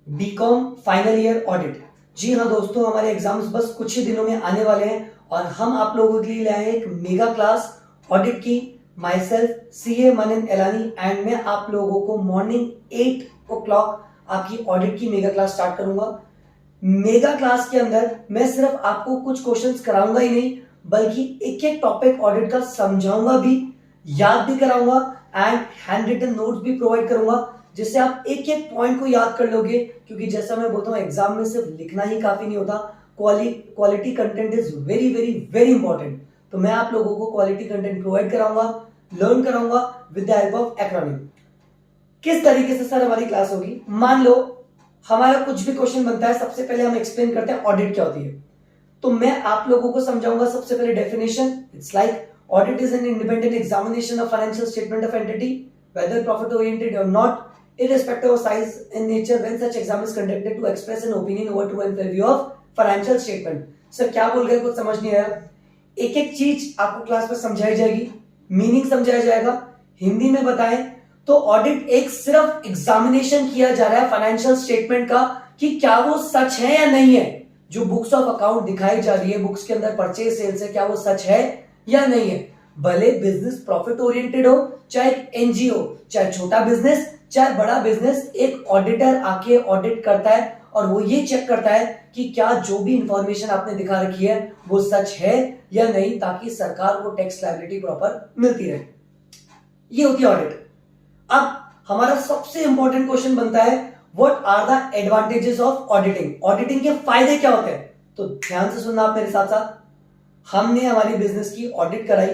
BCom final year audit. जी हाँ दोस्तों, हमारे एग्जाम्स बस कुछ ही दिनों में आने वाले हैं और हम आप लोगों के लिए लाए हैं एक मेगा क्लास ऑडिट की। Myself CA Manan Elani and मैं आप लोगों को मॉर्निंग 8 o'clock आपकी ऑडिट की मेगा क्लास स्टार्ट करूंगा। मेगा क्लास के अंदर मैं सिर्फ आपको कुछ क्वेश्चंस कराऊंगा ही नहीं, बल्कि एक एक टॉपिक ऑडिट का समझाऊंगा भी, याद भी कराऊंगा एंड हैंड रिटन नोट्स भी प्रोवाइड करूंगा, जिससे आप एक एक पॉइंट को याद कर लोगे। क्योंकि जैसा मैं बोलता हूँ, एग्जाम में सिर्फ लिखना ही काफी नहीं होता, quality content is very very very important. तो मैं आप लोगों को क्वालिटी कंटेंट प्रोवाइड कराऊंगा, लर्न कराऊंगा with the help of acronym. किस तरीके से सर हमारी क्लास होगी? मान लो हमारा कुछ भी क्वेश्चन बनता है, सबसे पहले हम एक्सप्लेन करते हैं ऑडिट क्या होती है। तो मैं आप लोगों को समझाऊंगा सबसे पहले definition. It's like audit is an independent examination of financial statement of entity, whether profit oriented or not, irrespective of size and nature, when such exam is conducted to express an opinion over true and fair view of financial statement। Sir क्या बोल गए, कुछ समझ नहीं आया? एक एक चीज आपको क्लास में समझाई जाएगी, मीनिंग समझाया जाएगा, हिंदी में बताएं। तो ऑडिट एक सिर्फ एग्जामिनेशन किया जा रहा है फाइनेंशियल स्टेटमेंट का कि क्या वो सच है या नहीं है। जो बुक्स ऑफ अकाउंट दिखाई जा रही है, बुक्स के अंदर परचेज सेल्स है, क्या वो सच है या नहीं है। भले बिजनेस प्रॉफिट ओरिएंटेड हो, चाहे एनजीओ, चाहे छोटा बिजनेस, चाहे बड़ा बिजनेस, एक ऑडिटर आके ऑडिट करता है और वो ये चेक करता है कि क्या जो भी इंफॉर्मेशन आपने दिखा रखी है वो सच है या नहीं, ताकि सरकार को टैक्स लायबिलिटी प्रॉपर मिलती रहे। ये होती है ऑडिट। अब हमारा सबसे इंपॉर्टेंट क्वेश्चन बनता है, what are the advantages of auditing? Auditing के फायदे क्या होते हैं? तो ध्यान से सुनना आप मेरे साथ साथ। हमने हमारी बिजनेस की ऑडिट कराई,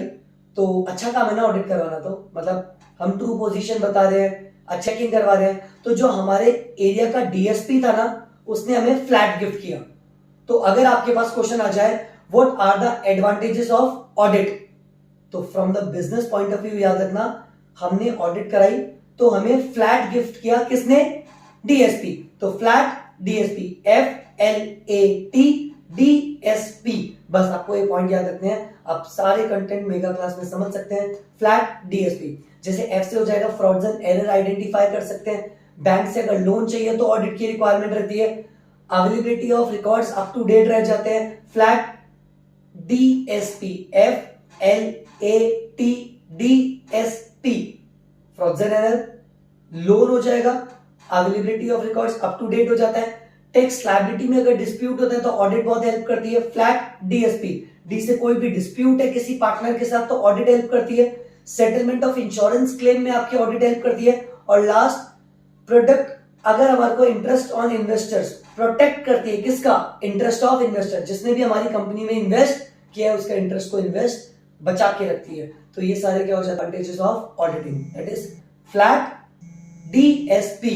तो अच्छा काम है ना ऑडिट करवाना। तो मतलब हम ट्रू पोजीशन बता रहे हैं, अच्छा चेकिंग करवा रहे हैं। तो जो हमारे एरिया का डीएसपी था ना, उसने हमें फ्लैट गिफ्ट किया। तो अगर आपके पास क्वेश्चन आ जाए, what are the advantages of audit, तो from the business point of view याद रखना, हमने ऑडिट कराई तो हमें फ्लैट गिफ्ट किया। किसने? डीएसपी। तो फ्लैट डीएसपी, FLAT DSP। बस आपको ये पॉइंट याद रखने हैं, आप सारे कंटेंट मेगा क्लास में समझ सकते हैं। फ्लैट डीएसपी, जैसे एफ से हो जाएगा फ्रॉड्स एंड एरर आइडेंटिफाई कर सकते हैं। बैंक से अगर लोन चाहिए तो ऑडिट की रिक्वायरमेंट रहती है। Availability of records up to date रह जाते हैं। Flat DSP, FLAT DSP, frauds and error, लोन हो जाएगा, availability of records up to date हो जाता है। टैक्स लायबिलिटी में अगर डिस्प्यूट होता है तो ऑडिट बहुत हेल्प करती है। फ्लैट डीएसपी, डी से कोई भी डिस्प्यूट है किसी पार्टनर के साथ तो ऑडिट हेल्प करती है। सेटलमेंट ऑफ इंश्योरेंस क्लेम में आपकी ऑडिट हेल्प करती है। और लास्ट, प्रोडक्ट, अगर हमारे को इंटरेस्ट ऑन इन्वेस्टर्स प्रोटेक्ट करती है। किसका? इंटरेस्ट ऑफ इन्वेस्टर, जिसने भी हमारी कंपनी में इन्वेस्ट किया है उसका इंटरेस्ट को इन्वेस्ट बचा के रखती है। तो ये सारे क्या हो जाते हैं advantages of auditing, that is flat DSP.